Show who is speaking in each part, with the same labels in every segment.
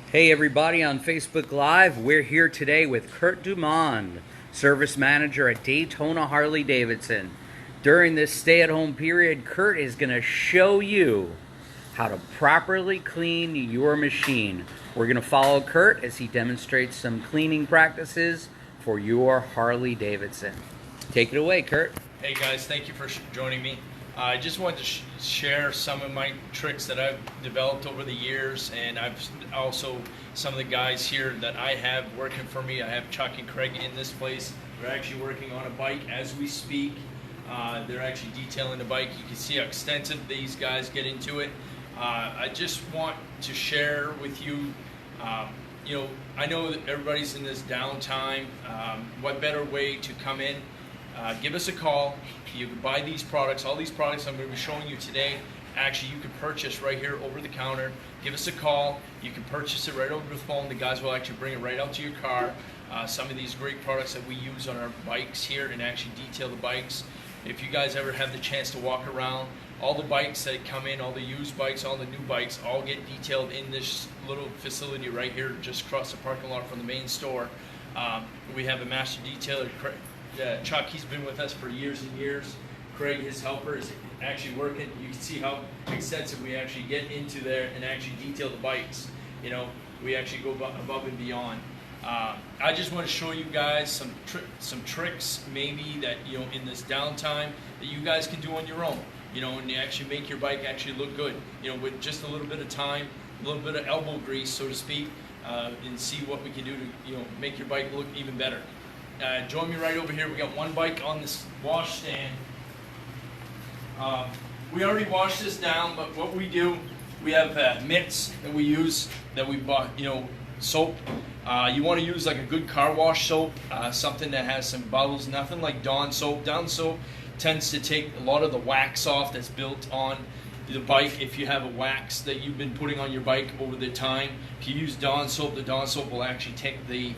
Speaker 1: Hey everybody on Facebook Live, we're here today with Kurt Dumond, Service Manager at Daytona Harley-Davidson. During this stay-at-home period, Kurt is going to show you how to properly clean your machine. We're going to follow Kurt as he demonstrates some cleaning practices for your Harley-Davidson. Take it away, Kurt.
Speaker 2: Hey guys, thank you for joining me. I just wanted to share some of my tricks that I've developed over the years, and I've also some of the guys here that I have working for me. I have Chuck and Craig in this place. They're actually working on a bike as we speak. They're actually detailing the bike. You can see how extensive these guys get into it. I just want to share with you, I know that everybody's in this downtime. What better way to come in? Give us a call. You can buy these products. All these products I'm going to be showing you today, actually you can purchase right here over the counter. Give us a call. You can purchase it right over the phone. The guys will actually bring it right out to your car. Some of these great products that we use on our bikes here and actually detail the bikes. If you guys ever have the chance to walk around, all the bikes that come in, all the used bikes, all the new bikes, all get detailed in this little facility right here just across the parking lot from the main store. We have a master detailer, Chuck. He's been with us for years and years. Craig, his helper, is actually working. You can see how extensive we actually get into there and actually detail the bikes. You know, we actually go above and beyond. I just want to show you guys some tricks maybe that, in this downtime that you guys can do on your own. And you actually make your bike actually look good. With just a little bit of time, a little bit of elbow grease, so to speak, and see what we can do to, make your bike look even better. Join me right over here. We got one bike on this wash stand. We already washed this down, but what we do, we have mitts that we use that we bought, soap. You want to use like a good car wash soap, something that has some bubbles, nothing like Dawn soap. Dawn soap tends to take a lot of the wax off that's built on the bike. If you have a wax that you've been putting on your bike over the time, if you use Dawn soap, the Dawn soap will actually take the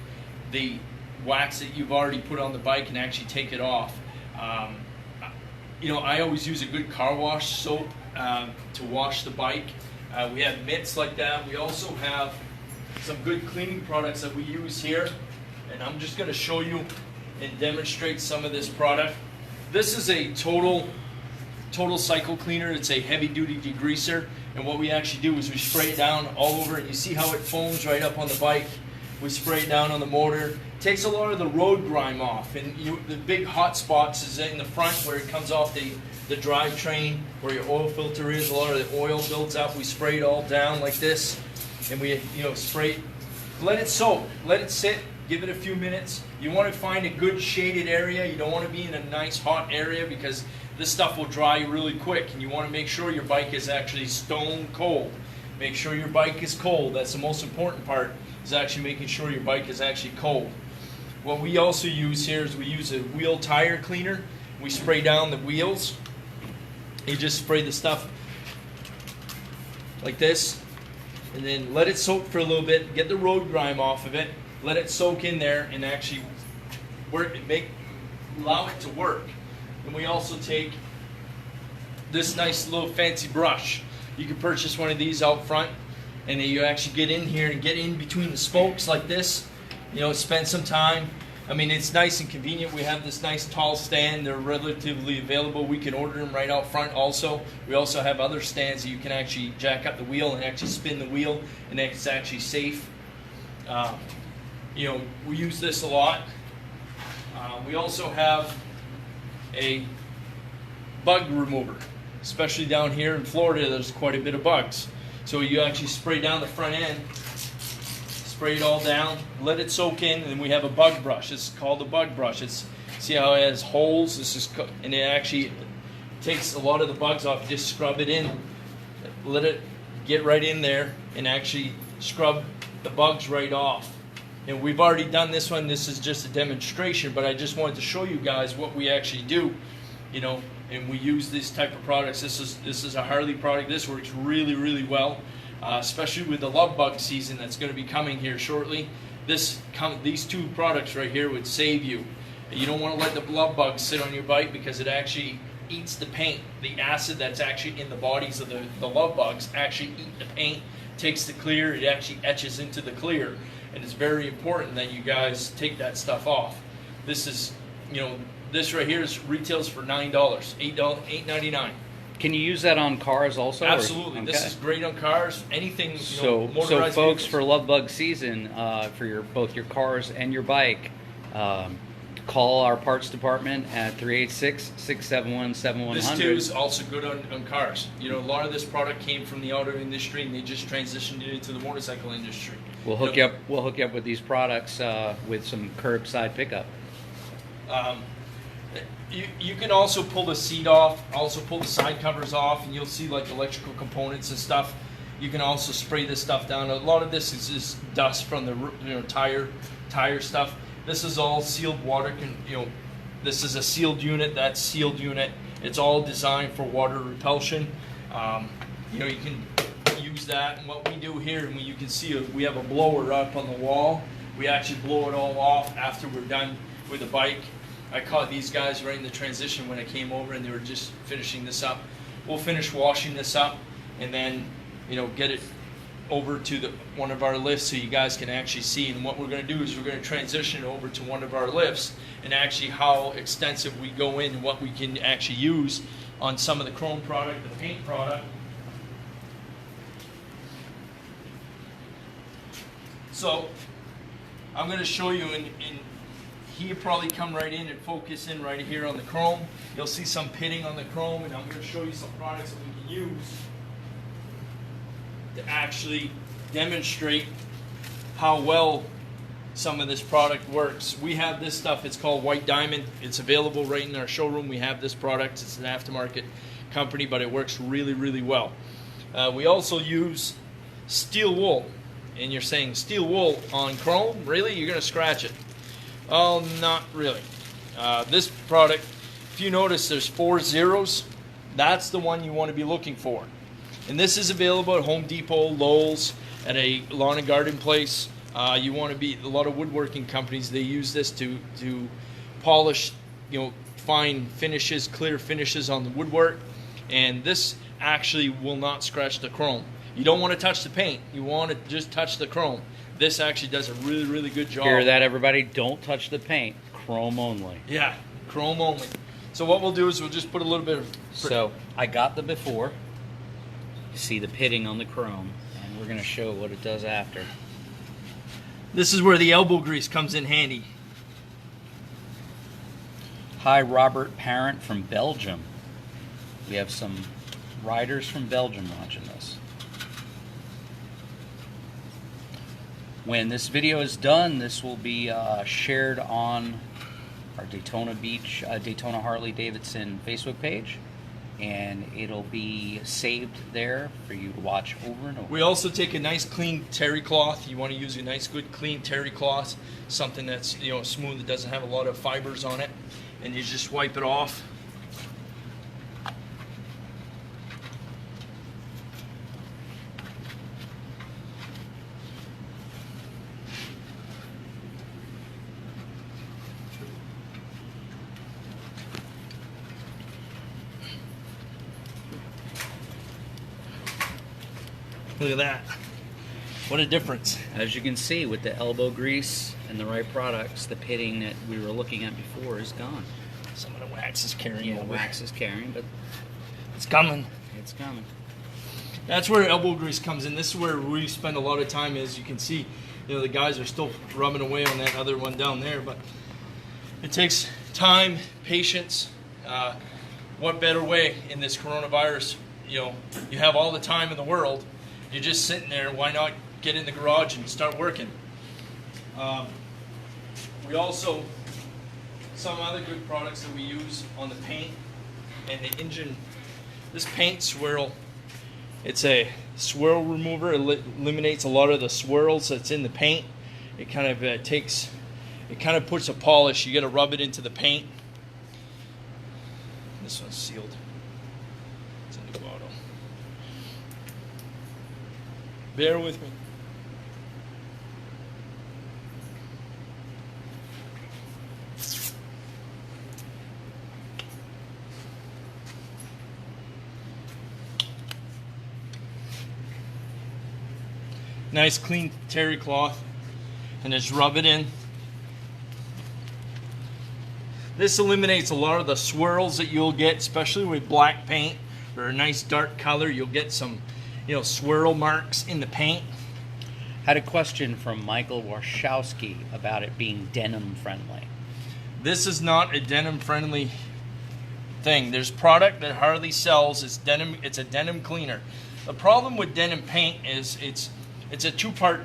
Speaker 2: wax that you've already put on the bike and actually take it off. I always use a good car wash soap to wash the bike. We have mitts like that. We also have some good cleaning products that we use here, and I'm just going to show you and demonstrate some of this product. This is a total cycle cleaner. It's a heavy duty degreaser, and what we actually do is we spray it down all over, and you see how it foams right up on the bike. We spray it down on the motor. Takes a lot of the road grime off, and the big hot spots is in the front where it comes off the drivetrain, where your oil filter is. A lot of the oil builds up. We spray it all down like this, and we spray it. Let it soak, let it sit, give it a few minutes. You want to find a good shaded area. You don't want to be in a nice hot area because this stuff will dry really quick, and you want to make sure your bike is actually stone cold. Make sure your bike is cold. That's the most important part, is actually making sure your bike is actually cold. What we also use here is we use a wheel tire cleaner. We spray down the wheels. You just spray the stuff like this, and then let it soak for a little bit. Get the road grime off of it. Let it soak in there and actually allow it to work. And we also take this nice little fancy brush. You can purchase one of these out front, and then you actually get in here and get in between the spokes like this. Spend some time. I mean, it's nice and convenient. We have this nice tall stand. They're relatively available. We can order them right out front also. We also have other stands that you can actually jack up the wheel and actually spin the wheel, and it's actually safe. We use this a lot. We also have a bug remover, especially down here in Florida. There's quite a bit of bugs. So you actually spray down the front end, spray it all down, let it soak in, and then we have a bug brush. It's called a bug brush. See how it has holes? And it actually takes a lot of the bugs off. You just scrub it in, let it get right in there, and actually scrub the bugs right off. And we've already done this one. This is just a demonstration, but I just wanted to show you guys what we actually do. And we use these type of products. This is a Harley product. This works really, really well, especially with the love bug season that's going to be coming here shortly. These two products right here would save you. You don't want to let the love bug sit on your bike because it actually eats the paint. The acid that's actually in the bodies of the love bugs actually eat the paint takes the clear, it actually etches into the clear, and it's very important that you guys take that stuff off. This is, you know, this right here is retails for $9, $8.99.
Speaker 1: Can you use that on cars also?
Speaker 2: Absolutely.
Speaker 1: Okay.
Speaker 2: This is great on cars. Anything.
Speaker 1: So
Speaker 2: motorized
Speaker 1: folks,
Speaker 2: vehicles.
Speaker 1: for Love Bug season, for both your cars and your bike, call our parts department at 386-671-7100.
Speaker 2: This too is also good on cars. You know, a lot of this product came from the auto industry, and they just transitioned it into the motorcycle industry.
Speaker 1: We'll hook you up. We'll hook you up with these products with some curbside pickup.
Speaker 2: You can also pull the seat off, also pull the side covers off, and you'll see like electrical components and stuff. You can also spray this stuff down. A lot of this is just dust from the tire stuff. This is all sealed water. This is a sealed unit. That's sealed unit. It's all designed for water repulsion. You can use that. And what we do here, and you can see we have a blower up on the wall. We actually blow it all off after we're done with the bike. I caught these guys right in the transition when I came over, and they were just finishing this up. We'll finish washing this up, and then get it over to one of our lifts so you guys can actually see. And what we're going to do is we're going to transition over to one of our lifts, and actually how extensive we go in and what we can actually use on some of the chrome product, the paint product. So I'm going to show you he'll probably come right in and focus in right here on the chrome. You'll see some pitting on the chrome, and I'm going to show you some products that we can use to actually demonstrate how well some of this product works. We have this stuff, it's called White Diamond. It's available right in our showroom. We have this product. It's an aftermarket company, but it works really, really well. We also use steel wool. And you're saying steel wool on chrome? Really? You're going to scratch it? Oh, not really. This product, if you notice there's 4 zeros, that's the one you want to be looking for. And this is available at Home Depot, Lowe's, at a lawn and garden place. You want to be, a lot of woodworking companies, they use this to polish, fine finishes, clear finishes on the woodwork. And this actually will not scratch the chrome. You don't want to touch the paint. You want to just touch the chrome. This actually does a really, really good job.
Speaker 1: Hear that, everybody? Don't touch the paint. Chrome only.
Speaker 2: Yeah, chrome only. So what we'll do is we'll just put a little bit of...
Speaker 1: So I got the before. You see the pitting on the chrome, and we're going to show what it does after.
Speaker 2: This is where the elbow grease comes in handy.
Speaker 1: Hi, Robert Parent from Belgium. We have some riders from Belgium watching this. When this video is done, this will be shared on our Daytona Harley-Davidson Facebook page, and it'll be saved there for you to watch over and over.
Speaker 2: We also take a nice clean terry cloth. You want to use a nice good clean terry cloth, something that's smooth, that doesn't have a lot of fibers on it, and you just wipe it off. Look at that. What a difference.
Speaker 1: As you can see, with the elbow grease and the right products, the pitting that we were looking at before is gone.
Speaker 2: Some of the wax is carrying over.
Speaker 1: Wax is carrying, but
Speaker 2: it's coming.
Speaker 1: It's coming.
Speaker 2: That's where elbow grease comes in. This is where we spend a lot of time. As you can see, the guys are still rubbing away on that other one down there, but it takes time, patience. What better way in this coronavirus? You have all the time in the world. You're just sitting there. Why not get in the garage and start working? We also, some other good products that we use on the paint and the engine. This paint swirl, it's a swirl remover. It eliminates a lot of the swirls that's in the paint. It kind of puts a polish. You got to rub it into the paint. This one's sealed. It's in the bottle. Bear with me. nice clean terry cloth, and just rub it in. This eliminates a lot of the swirls that you'll get, especially with black paint or a nice dark color. You'll get some, swirl marks in the paint.
Speaker 1: Had a question from Michael Warshawski about it being denim friendly.
Speaker 2: This is not a denim friendly thing. There's product that Harley sells. It's denim. It's a denim cleaner. The problem with denim paint is it's a two-part.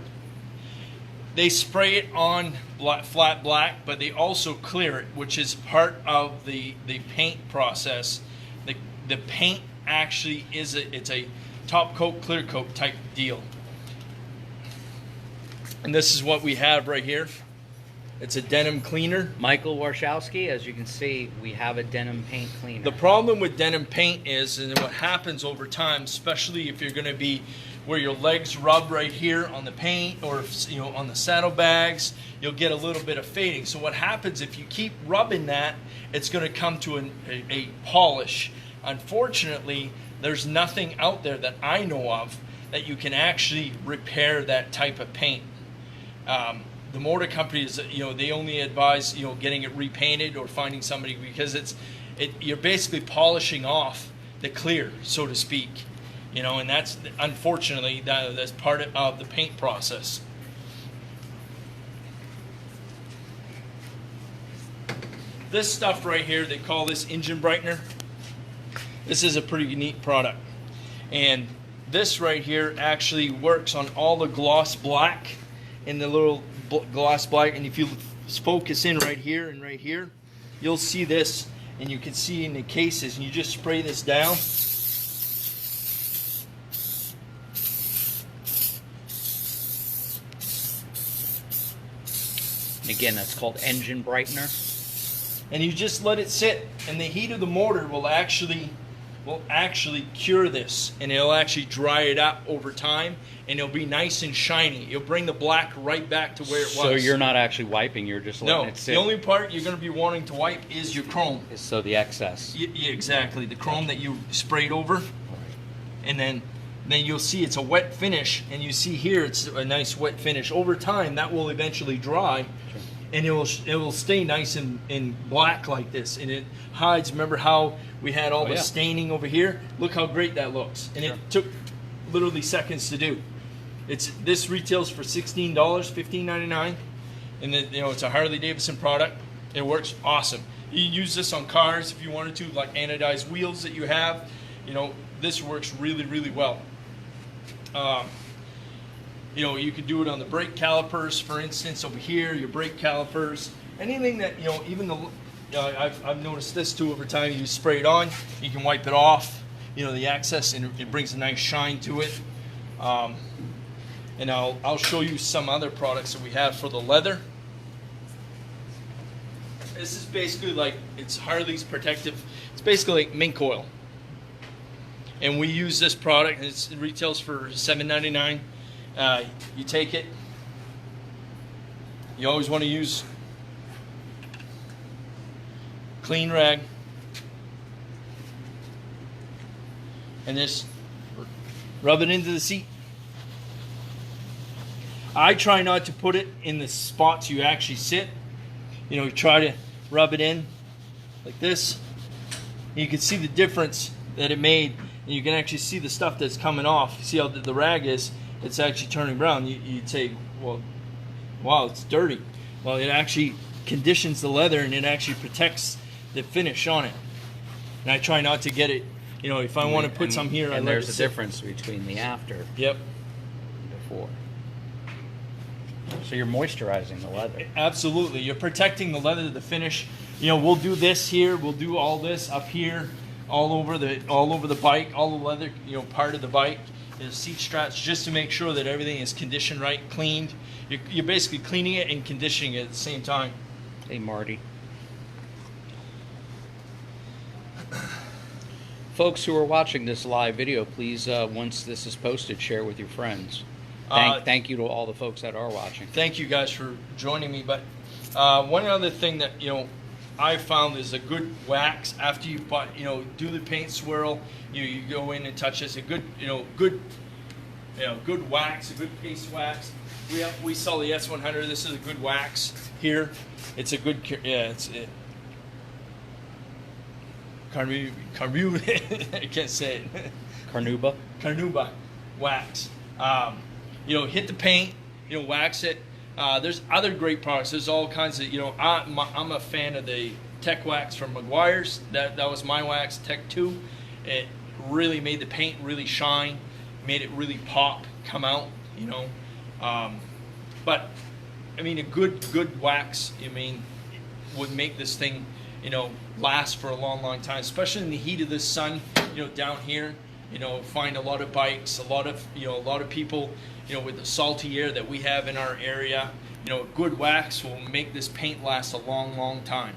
Speaker 2: They spray it on flat black, but they also clear it, which is part of the paint process. The paint actually it's a top coat, clear coat type deal. And this is what we have right here. It's a denim cleaner.
Speaker 1: Michael Warshawski, as you can see, we have a denim paint cleaner.
Speaker 2: The problem with denim paint is, and what happens over time, especially if you're going to be where your legs rub right here on the paint, or on the saddlebags, you'll get a little bit of fading. So what happens if you keep rubbing that, it's going to come to a polish. Unfortunately, there's nothing out there that I know of that you can actually repair that type of paint. The motor companies, they only advise, getting it repainted or finding somebody, because you're basically polishing off the clear, so to speak. And that's, unfortunately, that's part of the paint process. This stuff right here, they call this engine brightener. This is a pretty neat product. And this right here actually works on all the gloss black and the little gloss black. And if you focus in right here and right here, you'll see this, and you can see in the cases, and you just spray this down.
Speaker 1: And again, that's called engine brightener.
Speaker 2: And you just let it sit, and the heat of the motor will actually cure this, and it'll actually dry it up over time, and it'll be nice and shiny. You'll bring the black right back to where it was.
Speaker 1: So you're not actually wiping, you're just letting it sit.
Speaker 2: The only part you're going to be wanting to wipe is your chrome.
Speaker 1: So the excess.
Speaker 2: Yeah, exactly. The chrome that you sprayed over, and then you'll see it's a wet finish, and you see here it's a nice wet finish. Over time, that will eventually dry, and it will stay nice and black like this, and it hides. Remember how we had all the staining over here? Look how great that looks, and it took literally seconds to do. This retails for $16, $15.99, and it's a Harley-Davidson product. It works awesome. You can use this on cars if you wanted to, like anodized wheels that you have. This works really, really well. You could do it on the brake calipers, for instance, over here, your brake calipers. Anything that, even I've noticed this too over time. You spray it on, you can wipe it off, the excess, and it brings a nice shine to it. And I'll show you some other products that we have for the leather. This is basically it's Harley's protective. It's basically like mink oil. And we use this product, and it retails for $7.99. You take it. You always want to use clean rag, and just rub it into the seat. I try not to put it in the spots you actually sit. You try to rub it in like this. You can see the difference that it made, and you can actually see the stuff that's coming off. See how the rag is? It's actually turning brown. You'd say, well, wow, it's dirty. Well, it actually conditions the leather, and it actually protects the finish on it. And I try not to get it, if I want to put some here,
Speaker 1: and there's a difference between the after.
Speaker 2: Yep.
Speaker 1: And before. So you're moisturizing the leather.
Speaker 2: Absolutely. You're protecting the leather, the finish. We'll do this here. We'll do all this up here, all over the bike, all the leather, part of the bike. The seat straps, just to make sure that everything is conditioned right, cleaned. You're basically cleaning it and conditioning it at the same time.
Speaker 1: Hey, Marty. Folks who are watching this live video, please, once this is posted, share with your friends. Thank you to all the folks that are watching.
Speaker 2: Thank you guys for joining me. But one other thing that I found is a good wax after you do the paint swirl. You go in and touch this. A good good wax, a good paste wax. We sell the S100. This is a good wax here. It's a good, I can't say it. Carnauba wax. Hit the paint, wax it. There's other great products. There's all kinds of, I'm a fan of the Tech wax from Meguiar's. That was my wax, Tech 2. It really made the paint really shine, made it really pop, come out, But, I mean, a good wax, would make this thing, last for a long, long time, especially in the heat of the sun, down here. Find a lot of bikes, a lot of people, with the salty air that we have in our area. A good wax will make this paint last a long, long time.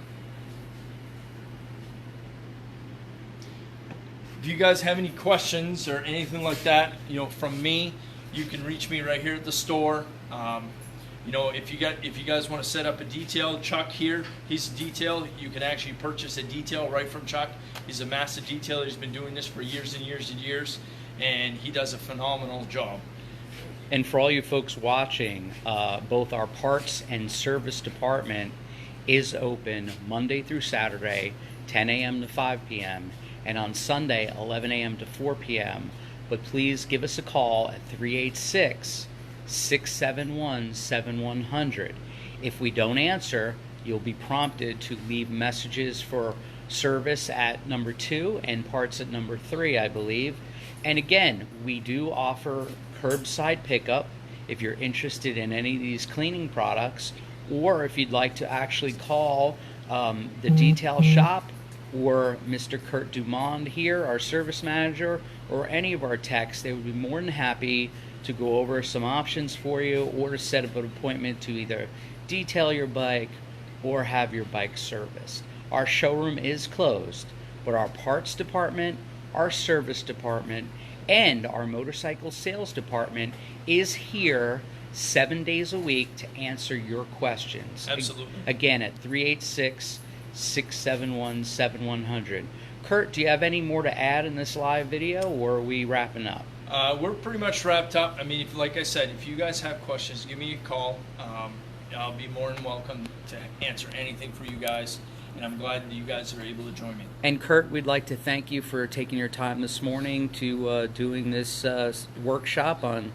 Speaker 2: If you guys have any questions or anything like that, from me, you can reach me right here at the store. If you guys want to set up a detail, Chuck here, he's a detail. You can actually purchase a detail right from Chuck. He's a master detailer. He's been doing this for years and years and years, and he does a phenomenal job.
Speaker 1: And for all you folks watching, both our parts and service department is open Monday through Saturday, 10 a.m. to 5 p.m., and on Sunday, 11 a.m. to 4 p.m. But please give us a call at 386-671-7100. If we don't answer, you'll be prompted to leave messages for service at number 2 and parts at number 3, I believe. And again, we do offer curbside pickup if you're interested in any of these cleaning products, or if you'd like to actually call the detail shop or Mr. Kurt Dumond here, our service manager, or any of our techs. They would be more than happy to go over some options for you, or to set up an appointment to either detail your bike or have your bike serviced. Our showroom is closed, but our parts department, our service department, and our motorcycle sales department is here 7 days a week to answer your questions.
Speaker 2: Absolutely.
Speaker 1: Again, at 386-671-7100. Kurt, do you have any more to add in this live video, or are we wrapping up?
Speaker 2: We're pretty much wrapped up. I mean, like I said, if you guys have questions, give me a call. I'll be more than welcome to answer anything for you guys, and I'm glad that you guys are able to join me.
Speaker 1: And Kurt, we'd like to thank you for taking your time this morning to doing this workshop on